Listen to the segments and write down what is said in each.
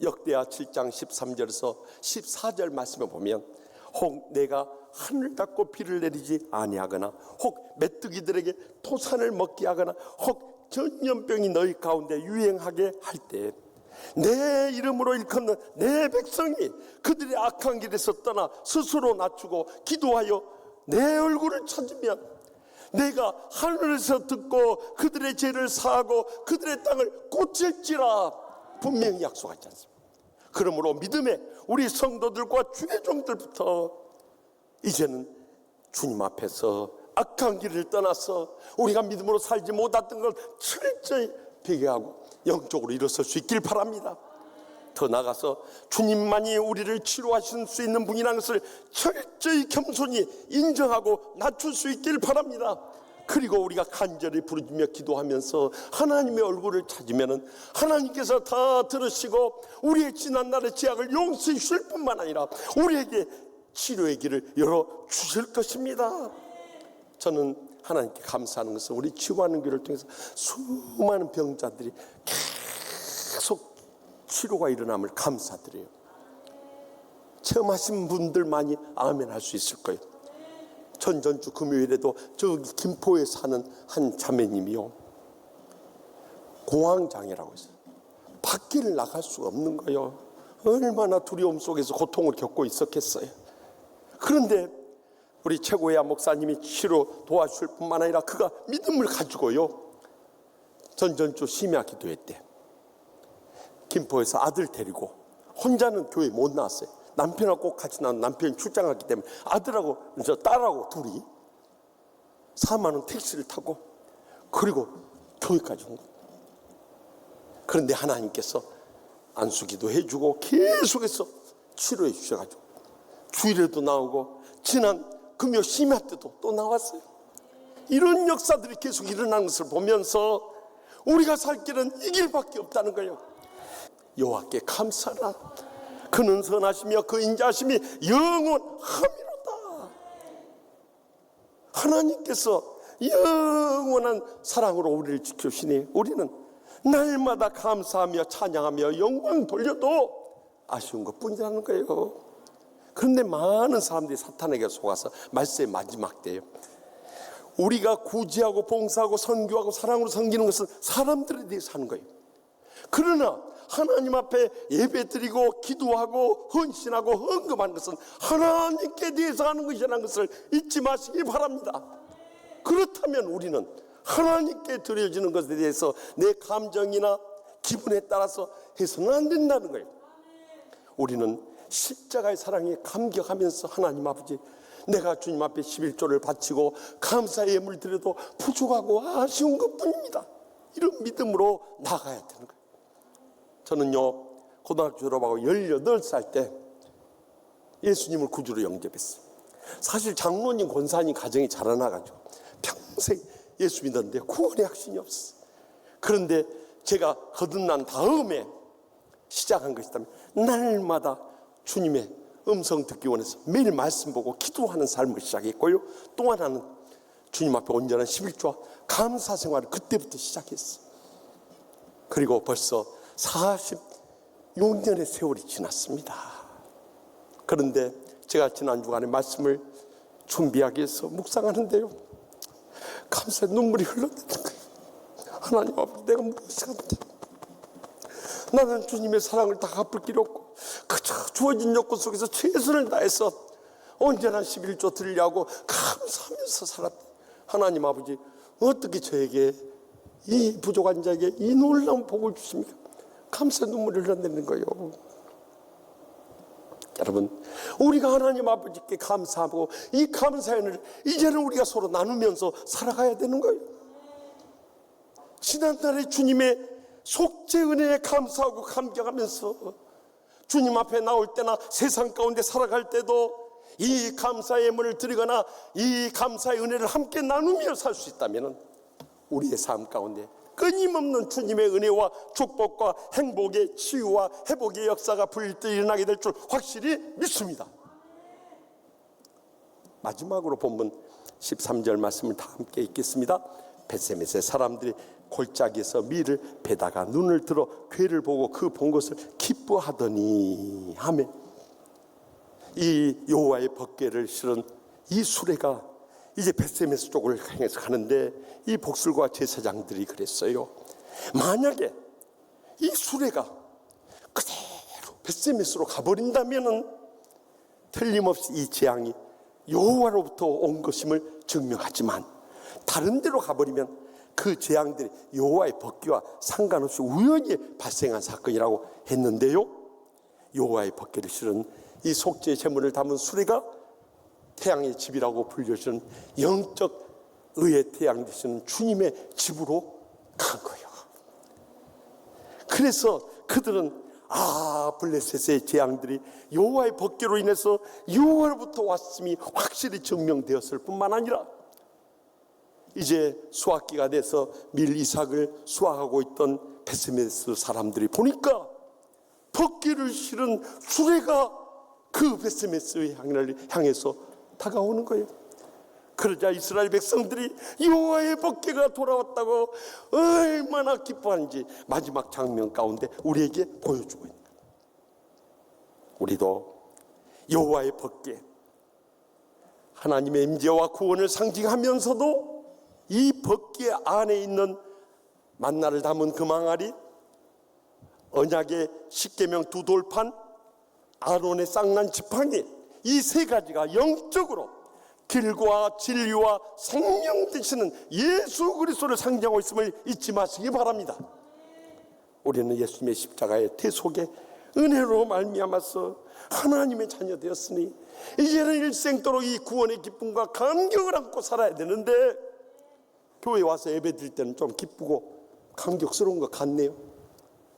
역대하 7장 13절에서 14절 말씀을 보면 혹 내가 하늘 닫고 비를 내리지 아니하거나 혹 메뚜기들에게 토산을 먹게 하거나 혹 전염병이 너희 가운데 유행하게 할 때 내 이름으로 일컫는 내 백성이 그들의 악한 길에서 떠나 스스로 낮추고 기도하여 내 얼굴을 찾으면 내가 하늘에서 듣고 그들의 죄를 사하고 그들의 땅을 고칠지라 분명히 약속하지 않습니까? 그러므로 믿음에 우리 성도들과 주의 종들부터 이제는 주님 앞에서 악한 길을 떠나서 우리가 믿음으로 살지 못했던 걸 철저히 회개하고 영적으로 일어설 수 있길 바랍니다. 더 나아가서 주님만이 우리를 치료하실 수 있는 분이라는 것을 철저히 겸손히 인정하고 낮출 수 있길 바랍니다. 그리고 우리가 간절히 부르짖며 기도하면서 하나님의 얼굴을 찾으면 하나님께서 다 들으시고 우리의 지난날의 죄악을 용서해 주실 뿐만 아니라 우리에게 치료의 길을 열어주실 것입니다. 저는 하나님께 감사하는 것은 우리 치유하는 교회를 통해서 수많은 병자들이 계속 치료가 일어남을 감사드려요. 체험하신 분들만이 아멘 할 수 있을 거예요. 전주 금요일에도 저기 김포에 사는 한 자매님이요, 공황장애라고 했어요. 밖을 나갈 수가 없는 거예요. 얼마나 두려움 속에서 고통을 겪고 있었겠어요. 그런데 우리 최고의 목사님이 치료 도와줄 뿐만 아니라 그가 믿음을 가지고요, 전주 심야 기도회 때 김포에서 아들 데리고 혼자는 교회 못 나왔어요. 남편하고 꼭 같이 나온 남편이 출장 갔기 때문에 아들하고 저 딸하고 둘이 4만 원 택시를 타고 그리고 교회까지 온 거예요. 그런데 하나님께서 안수기도 해주고 계속해서 치료해 주셔가지고 주일에도 나오고 지난 금요 심야 때도 또 나왔어요. 이런 역사들이 계속 일어나는 것을 보면서 우리가 살 길은 이 길밖에 없다는 거예요. 여호와께 감사라. 그는 선하시며 그 인자하심이 영원하미로다. 하나님께서 영원한 사랑으로 우리를 지켜주시니 우리는 날마다 감사하며 찬양하며 영광 돌려도 아쉬운 것뿐이라는 거예요. 그런데 많은 사람들이 사탄에게 속아서 말세의 마지막 때예요. 우리가 구제하고 봉사하고 선교하고 사랑으로 섬기는 것은 사람들에 대해서 하는 거예요. 그러나 하나님 앞에 예배드리고 기도하고 헌신하고 헌금하는 것은 하나님께 대해서 하는 것이라는 것을 잊지 마시기 바랍니다. 그렇다면 우리는 하나님께 드려지는 것에 대해서 내 감정이나 기분에 따라서 해서는 안 된다는 거예요. 우리는 십자가의 사랑에 감격하면서 하나님 아버지, 내가 주님 앞에 11조를 바치고 감사의 예물 드려도 부족하고 아쉬운 것뿐입니다. 이런 믿음으로 나가야 되는 거예요. 저는요, 고등학교 졸업하고 18살 때 예수님을 구주로 영접했어요. 사실 장로님 권사님 가정이 자라나가지고 평생 예수 믿었는데 구원의 확신이 없었어요. 그런데 제가 거듭난 다음에 시작한 것이라면 날마다 주님의 음성 듣기 원해서 매일 말씀 보고 기도하는 삶을 시작했고요, 또 하나는 주님 앞에 온전한 11조와 감사 생활을 그때부터 시작했어요. 그리고 벌써 46년의 세월이 지났습니다. 그런데 제가 지난 주간에 말씀을 준비하기 위해서 묵상하는데요, 감사의 눈물이 흘러내는 거예요. 하나님 앞에 내가 무엇이 합니다. 나는 주님의 사랑을 다 갚을 길이 없고 그저 주어진 여건 속에서 최선을 다해서 언제나 11조 드리려고 감사하면서 살았다. 하나님 아버지, 어떻게 저에게, 이 부족한 자에게 이 놀라운 복을 주십니까? 감사의 눈물을 흘러내는 거예요. 여러분, 우리가 하나님 아버지께 감사하고 이 감사의 은혜를 이제는 우리가 서로 나누면서 살아가야 되는 거예요. 지난날에 주님의 속죄 은혜에 감사하고 감격하면서 주님 앞에 나올 때나 세상 가운데 살아갈 때도 이 감사의 예물을 드리거나 이 감사의 은혜를 함께 나누며 살 수 있다면 우리의 삶 가운데 끊임없는 주님의 은혜와 축복과 행복의 치유와 회복의 역사가 불일듯 일어나게 될 줄 확실히 믿습니다. 마지막으로 본문 13절 말씀을 다 함께 읽겠습니다. 벳세메스의 사람들이 골짜기에서 밀을 베다가 눈을 들어 괴를 보고 그 본 것을 기뻐하더니 하며, 이 여호와의 법궤를 실은 이 수레가 이제 벳세메스 쪽을 향해서 가는데, 이 복술과 제사장들이 그랬어요. 만약에 이 수레가 그대로 벳세메스로 가버린다면은 틀림없이 이 재앙이 여호와로부터 온 것임을 증명하지만, 다른 데로 가버리면 그 재앙들이 여호와의 법궤와 상관없이 우연히 발생한 사건이라고 했는데요, 여호와의 법궤를 실은 이 속죄의 제물을 담은 수레가 태양의 집이라고 불려지는 영적 의의 태양 되시는 주님의 집으로 간 거예요. 그래서 그들은 블레셋의 재앙들이 여호와의 법궤로 인해서 여호와로부터 왔음이 확실히 증명되었을 뿐만 아니라, 이제 수확기가 돼서 밀 이삭을 수확하고 있던 벳세메스 사람들이 보니까 법궤를 실은 수레가 그 벳세메스의 향해서 다가오는 거예요. 그러자 이스라엘 백성들이 여호와의 법궤가 돌아왔다고 얼마나 기뻐하는지 마지막 장면 가운데 우리에게 보여주고 있는 거예요. 우리도 여호와의 법궤, 하나님의 임재와 구원을 상징하면서도 이 법궤 안에 있는 만나를 담은 그 망아리, 언약의 십계명 두 돌판, 아론의 쌍난 지팡이, 이 세 가지가 영적으로 길과 진리와 생명 되시는 예수 그리스도를 상징하고 있음을 잊지 마시기 바랍니다. 우리는 예수님의 십자가의 대속의 은혜로 말미암아서 하나님의 자녀 되었으니 이제는 일생도록 이 구원의 기쁨과 감격을 안고 살아야 되는데, 교회 와서 예배드릴 때는 좀 기쁘고 감격스러운 것 같네요.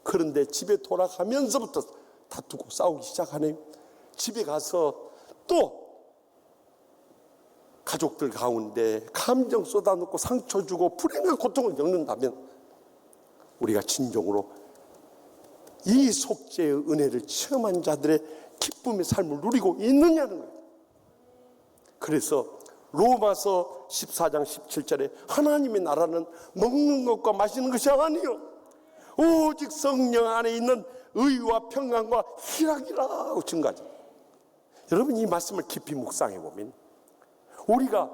그런데 집에 돌아가면서부터 다투고 싸우기 시작하네요. 집에 가서 또 가족들 가운데 감정 쏟아놓고 상처 주고 불행한 고통을 겪는다면, 우리가 진정으로 이 속죄의 은혜를 체험한 자들의 기쁨의 삶을 누리고 있느냐는 거예요. 그래서 로마서 14장 17절에 하나님의 나라는 먹는 것과 마시는 것이 아니요 오직 성령 안에 있는 의와 평강과 희락이라고 증가하죠. 여러분, 이 말씀을 깊이 묵상해 보면 우리가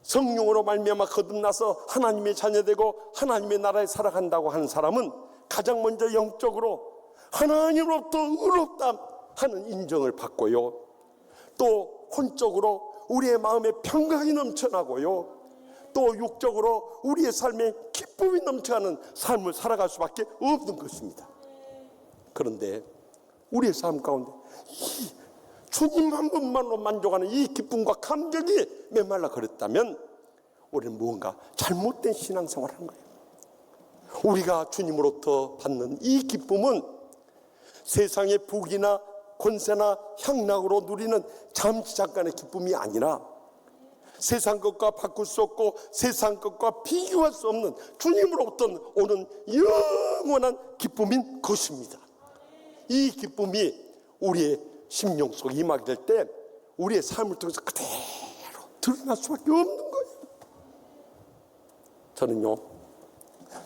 성령으로 말미암아 거듭나서 하나님의 자녀되고 하나님의 나라에 살아간다고 하는 사람은 가장 먼저 영적으로 하나님으로부터 의롭다 하는 인정을 받고요, 또 혼적으로 우리의 마음에 평강이 넘쳐나고요, 또 육적으로 우리의 삶에 기쁨이 넘쳐가는 삶을 살아갈 수밖에 없는 것입니다. 그런데 우리의 삶 가운데 이 주님 한 분만로 만족하는 이 기쁨과 감격이 메말라 그랬다면 우리는 무언가 잘못된 신앙생활을 하는 거예요. 우리가 주님으로부터 받는 이 기쁨은 세상의 부귀나 권세나 향락으로 누리는 잠시 잠깐의 기쁨이 아니라 세상 것과 바꿀 수 없고 세상 것과 비교할 수 없는 주님으로부터 오는 영원한 기쁨인 것입니다. 이 기쁨이 우리의 심령 속에 임하게 될 때 우리의 삶을 통해서 그대로 드러날 수밖에 없는 거예요. 저는요,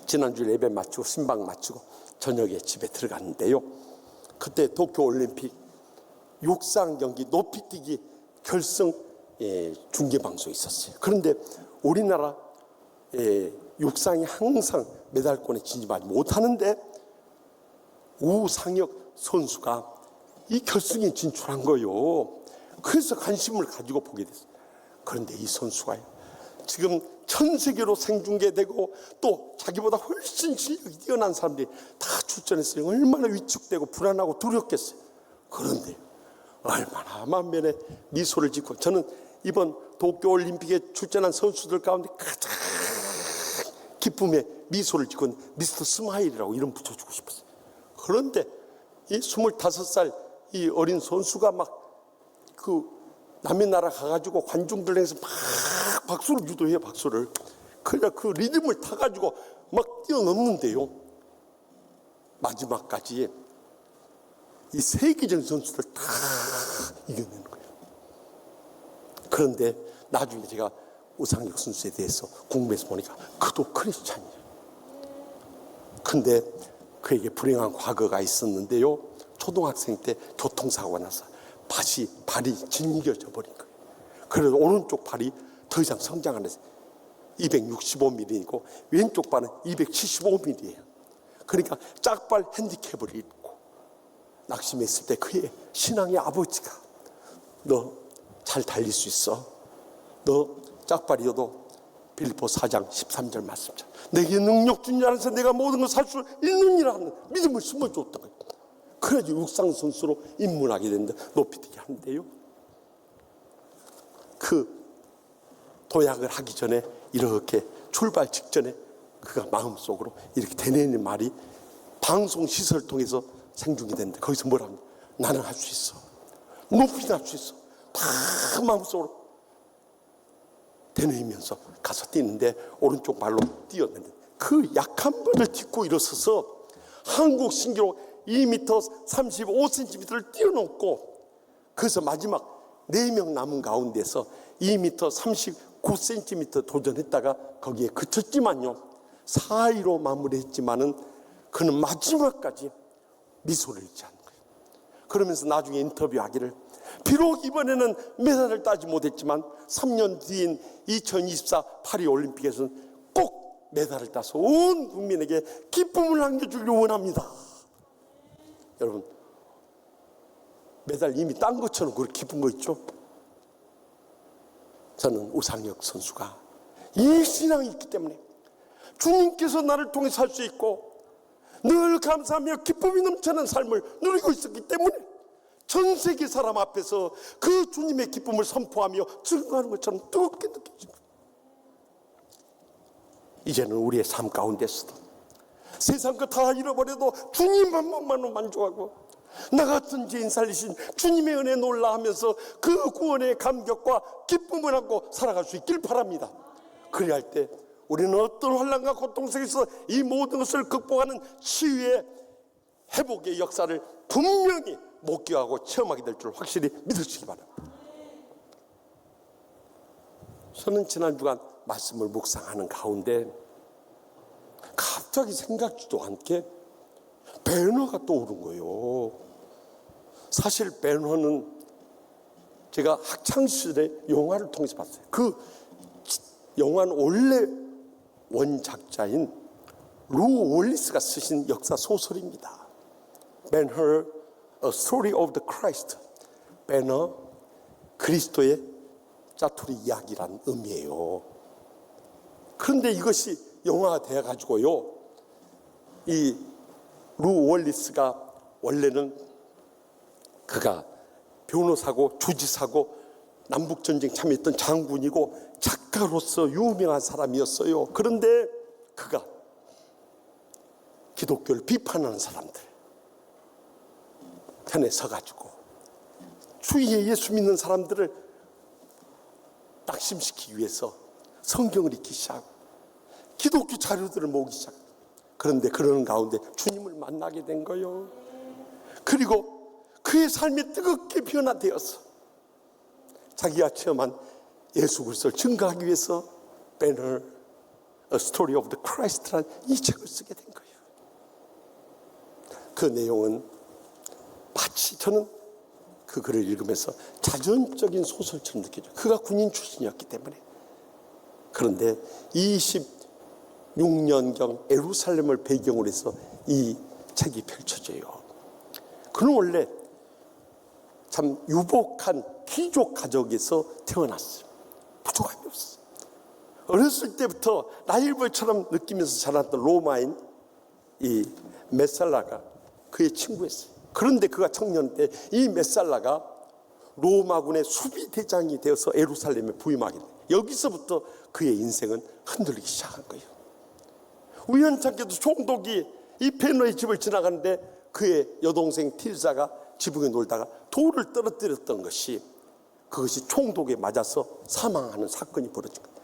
지난주 예배 마치고 신방 마치고 저녁에 집에 들어갔는데요, 그때 도쿄올림픽 육상 경기 높이뛰기 결승 중계방송이 있었어요. 그런데 우리나라 육상이 항상 메달권에 진입하지 못하는데 우상혁 선수가 이 결승에 진출한 거예요. 그래서 관심을 가지고 보게 됐어요. 그런데 이 선수가 지금 전 세계로 생중계되고 또 자기보다 훨씬 실력이 뛰어난 사람들이 다 출전했어요. 얼마나 위축되고 불안하고 두렵겠어요. 그런데 얼마나 만면에 미소를 짓고, 저는 이번 도쿄올림픽에 출전한 선수들 가운데 가장 기쁨에 미소를 짓고 미스터 스마일이라고 이름 붙여주고 싶었어요. 그런데 이 25살 이 어린 선수가 막 그 남의 나라 가가지고 관중들 향해서 막 박수를 유도해요. 박수를. 그냥 그 리듬을 타가지고 막 뛰어넘는데요, 마지막까지 이 세계적인 선수들 다 이겨내는 거예요. 그런데 나중에 제가 우상혁 선수에 대해서 궁금해서 보니까 그도 크리스찬이에요. 근데 그에게 불행한 과거가 있었는데요, 초등학생 때 교통사고가 나서 발이 짓이겨져 버린 거예요. 그래서 오른쪽 발이 더 이상 성장 안 해서 265mm이고 왼쪽 발은 275mm예요. 그러니까 짝발 핸디캡을 입고 낙심했을 때 그의 신앙의 아버지가 너 잘 달릴 수 있어. 너 짝발이어도 빌립보 4장 13절 말씀처럼 내게 능력 준 자 안에서 내가 모든 걸 살 수 있느니라는 믿음을 심어줬다. 그래야지 육상 선수로 입문하게 되는데 높이 뛰게 하는데요, 그 도약을 하기 전에 이렇게 출발 직전에 그가 마음속으로 이렇게 되뇌는 말이 방송 시설을 통해서 생중이 되는데 거기서 뭐라 합니까? 나는 할 수 있어. 높이 날 수 있어. 다 마음속으로 되뇌이면서 가서 뛰는데 오른쪽 발로 뛰었는데 그 약한 발을 딛고 일어서서 한국 신기록 2m 35cm를 뛰어넘고, 그래서 마지막 4명 남은 가운데서 2m 39cm 도전했다가 거기에 그쳤지만요, 4위로 마무리했지만은 그는 마지막까지 미소를 잃지 않는 거예요. 그러면서 나중에 인터뷰하기를, 비록 이번에는 메달을 따지 못했지만 3년 뒤인 2024 파리 올림픽에서는 꼭 메달을 따서 온 국민에게 기쁨을 안겨주길 원합니다. 여러분, 메달 이미 딴 것처럼 그렇게 기쁜 거 있죠? 저는 우상혁 선수가 이 신앙이 있기 때문에 주님께서 나를 통해 살 수 있고 늘 감사하며 기쁨이 넘치는 삶을 누리고 있었기 때문에 전 세계 사람 앞에서 그 주님의 기쁨을 선포하며 증거하는 것처럼 뜨겁게 느껴집니다. 이제는 우리의 삶 가운데서도 세상 거 다 잃어버려도 주님 한 번만로 만족하고 나 같은 죄인 살리신 주님의 은혜에 놀라하면서 그 구원의 감격과 기쁨을 안고 살아갈 수 있길 바랍니다. 그래야 할 때 우리는 어떤 환난과 고통 속에서 이 모든 것을 극복하는 치유의 회복의 역사를 분명히 목격하고 체험하게 될 줄 확실히 믿으시기 바랍니다. 저는 지난 주간 말씀을 묵상하는 가운데 갑자기 생각지도 않게 배너가 떠오른 거예요. 사실 배너는 제가 학창시절에 영화를 통해서 봤어요. 그 영화는 원래 원작자인 루 월리스가 쓰신 역사 소설입니다. Ben-Hur, A Story of the Christ. 배너, 그리스도의 짜투리 이야기란 의미예요. 그런데 이것이 영화가 되어가지고요, 이 루 월리스가 원래는 그가 변호사고 주지사고 남북전쟁 참여했던 장군이고 작가로서 유명한 사람이었어요. 그런데 그가 기독교를 비판하는 사람들 편에 서가지고 주위에 예수 믿는 사람들을 낙심시키기 위해서 성경을 읽기 시작하고 기독교 자료들을 모으기 시작합니다. 그런데 그러는 가운데 주님을 만나게 된 거예요. 그리고 그의 삶이 뜨겁게 변화되어서 자기가 체험한 예수 그리스도를 증거하기 위해서 배너, A Story of the Christ라는 이 책을 쓰게 된 거예요. 그 내용은 마치 저는 그 글을 읽으면서 자전적인 소설처럼 느껴져요. 그가 군인 출신이었기 때문에. 그런데 26년경 예루살렘을 배경으로 해서 이 책이 펼쳐져요. 그는 원래 참 유복한 귀족 가족에서 태어났어요. 부족함이 없어요. 어렸을 때부터 라이벌처럼 느끼면서 자랐던 로마인 이 메살라가 그의 친구였어요. 그런데 그가 청년 때 이 메살라가 로마군의 수비대장이 되어서 예루살렘에 부임하게 돼요. 여기서부터 그의 인생은 흔들리기 시작한 거예요. 우연찮게도 총독이 이 베너의 집을 지나가는데 그의 여동생 틸사가 지붕에 놀다가 돌을 떨어뜨렸던 것이, 그것이 총독에 맞아서 사망하는 사건이 벌어진 거예요.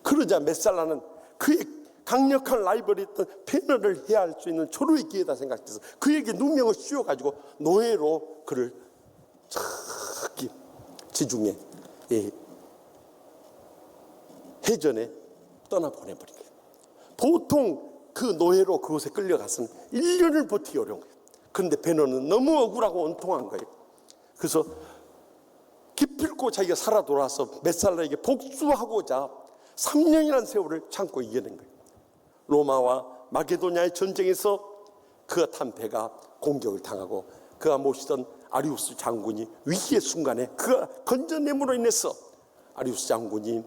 그러자 메살라는 그의 강력한 라이벌이었던 베너를 해야 할 수 있는 절호의 기회다 생각해서 그에게 누명을 씌워가지고 노예로 그를 저기 지중해 해전에 떠나보내버린 거예요. 보통 그 노예로 그곳에 끌려가서는 1년을 버티기 어려운 거예요. 그런데 베너는 너무 억울하고 원통한 거예요. 그래서 기필코 자기가 살아 돌아와서 메살라에게 복수하고자 3년이라는 세월을 참고 이겨낸 거예요. 로마와 마게도냐의 전쟁에서 그가 탄 배가 공격을 당하고 그가 모시던 아리우스 장군이 위기의 순간에 그가 건져냄으로 인해서 아리우스 장군이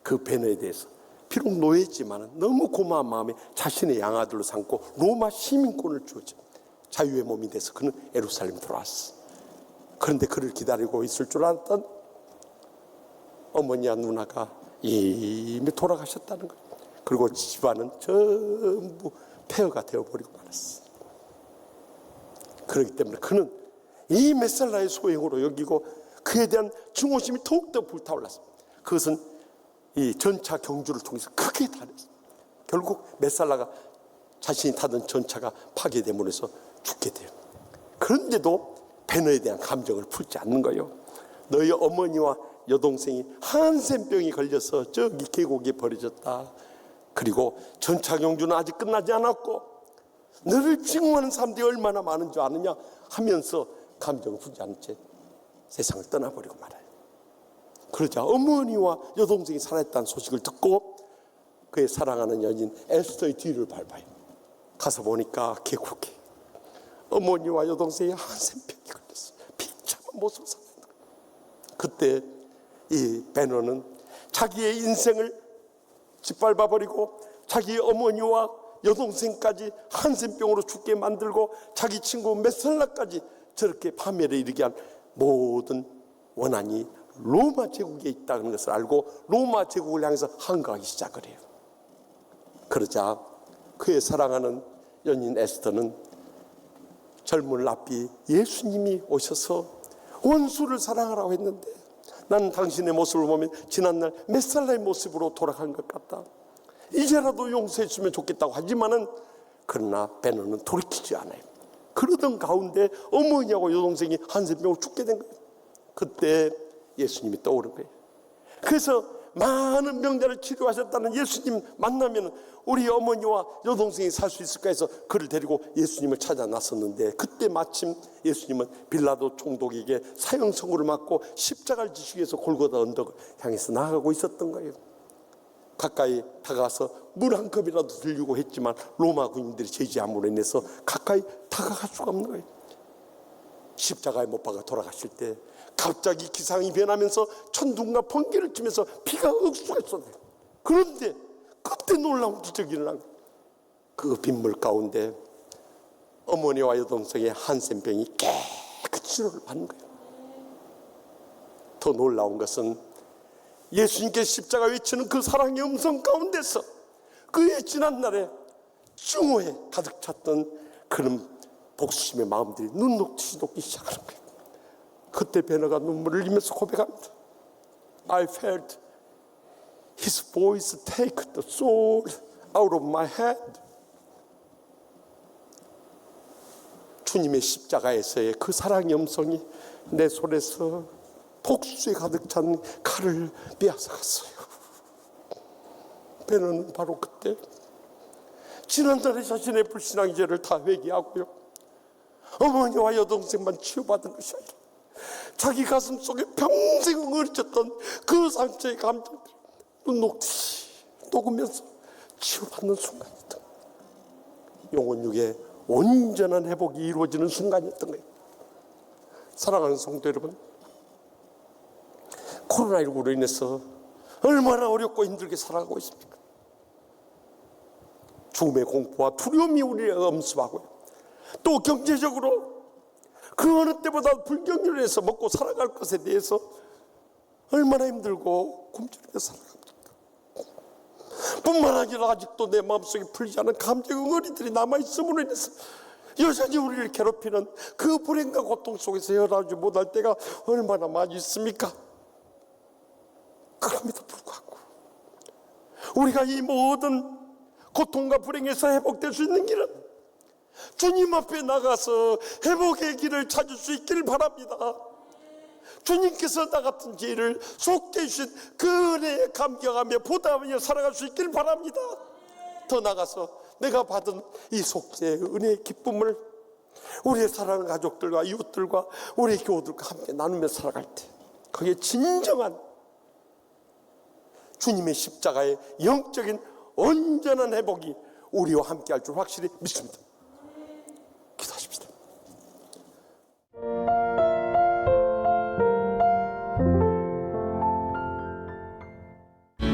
그 베너에 대해서 비록 노예지만 너무 고마운 마음에 자신의 양아들로 삼고 로마 시민권을 주었죠. 자유의 몸이 돼서 그는 예루살렘 돌아왔어. 그런데 그를 기다리고 있을 줄 알았던 어머니와 누나가 이미 돌아가셨다는 거예요. 그리고 집안은 전부 폐허가 되어버리고 말았어. 그렇기 때문에 그는 이 메살라의 소행으로 여기고 그에 대한 증오심이 더욱더 불타올랐어. 그것은 이 전차 경주를 통해서 크게 달했어. 결국 메살라가 자신이 타던 전차가 파괴됨으로 해서 죽게 돼요. 그런데도 베너에 대한 감정을 풀지 않는 거예요. 너희 어머니와 여동생이 한센병이 걸려서 저기 계곡에 버려졌다. 그리고 전차 경주는 아직 끝나지 않았고 너를 증오하는 사람들이 얼마나 많은 줄 아느냐 하면서 감정을 풀지 않은 채 세상을 떠나버리고 말아요. 그러자 어머니와 여동생이 살아있다는 소식을 듣고 그의 사랑하는 여인 에스더의 뒤를 밟아요. 가서 보니까 계곡에 어머니와 여동생이 한센병이 걸렸어요. 비참한 모습을 살아있는 거예요. 그때 이 베너는 자기의 인생을 짓밟아버리고 자기 어머니와 여동생까지 한센병으로 죽게 만들고 자기 친구 메살라까지 저렇게 파멸에 이르게 한 모든 원한이 로마 제국에 있다는 것을 알고 로마 제국을 향해서 항거하기 시작을 해요. 그러자 그의 사랑하는 연인 에스더는 젊은 랍비 예수님이 오셔서 원수를 사랑하라고 했는데 나는 당신의 모습을 보면 지난날 메살라의 모습으로 돌아간 것 같다. 이제라도 용서해 주면 좋겠다고 하지만은 그러나 베너는 돌이키지 않아요. 그러던 가운데 어머니하고 여동생이 한센병으로 죽게 된 거예요. 그때 예수님이 떠오른 거예요. 그래서 많은 병자를 치료하셨다는 예수님 만나면 우리 어머니와 여동생이 살 수 있을까 해서 그를 데리고 예수님을 찾아 나섰는데 그때 마침 예수님은 빌라도 총독에게 사형 선고를 받고 십자가를 지시기 위해서 골고다 언덕을 향해서 나아가고 있었던 거예요. 가까이 다가가서 물 한 컵이라도 들려고 했지만 로마 군인들이 제지함으로 인해서 가까이 다가갈 수가 없는 거예요. 십자가에 못 박아 돌아가실 때 갑자기 기상이 변하면서 천둥과 번개를 치면서 비가 억수가 쏟아요. 그런데 그때 놀라운 기적이 일어난 거예요. 그 빗물 가운데 어머니와 여동생의 한센병이 깨끗이 치료를 받는 거예요. 더 놀라운 것은 예수님께 십자가 외치는 그 사랑의 음성 가운데서 그의 지난날에 증오에 가득 찼던 그런 복수심의 마음들이 눈 녹듯이 녹기 시작하는 거예요. 그때 베너가 눈물을 흘리면서 고백합니다. I felt his voice take the soul out of my head. 주님의 십자가에서의 그 사랑의 음성이 내 손에서 복수에 가득 찬 칼을 빼앗아갔어요. 베너는 바로 그때 지난달에 자신의 불신앙의 죄를 다 회개하고요, 어머니와 여동생만 치유받은 것이 아니라 자기 가슴 속에 평생 응어리쳤던 그 상처의 감정들이 눈 녹듯이 녹으면서 치유받는 순간이었던 거예요. 영혼 육의 온전한 회복이 이루어지는 순간이었던 거예요. 사랑하는 성도 여러분, 코로나19로 인해서 얼마나 어렵고 힘들게 살아가고 있습니까? 죽음의 공포와 두려움이 우리를 엄습하고요, 또 경제적으로 그 어느 때보다 불경유를 해서 먹고 살아갈 것에 대해서 얼마나 힘들고 굶주리며 살아갑니까? 뿐만 아니라 아직도 내 마음속에 풀리지 않은 감정 응어리들이 남아있음으로 인해서 여전히 우리를 괴롭히는 그 불행과 고통 속에서 헤어나오지 못할 때가 얼마나 많이 있습니까? 그럼에도 불구하고 우리가 이 모든 고통과 불행에서 회복될 수 있는 길은 주님 앞에 나가서 회복의 길을 찾을 수 있기를 바랍니다. 주님께서 나 같은 죄를 속죄해 주신 그 은혜에 감격하며 보답하며 살아갈 수 있길 바랍니다. 더 나아가서 내가 받은 이 속죄의 은혜의 기쁨을 우리의 사랑하는 가족들과 이웃들과 우리 교우들과 함께 나누며 살아갈 때, 그게 진정한 주님의 십자가의 영적인 온전한 회복이 우리와 함께 할 줄 확실히 믿습니다.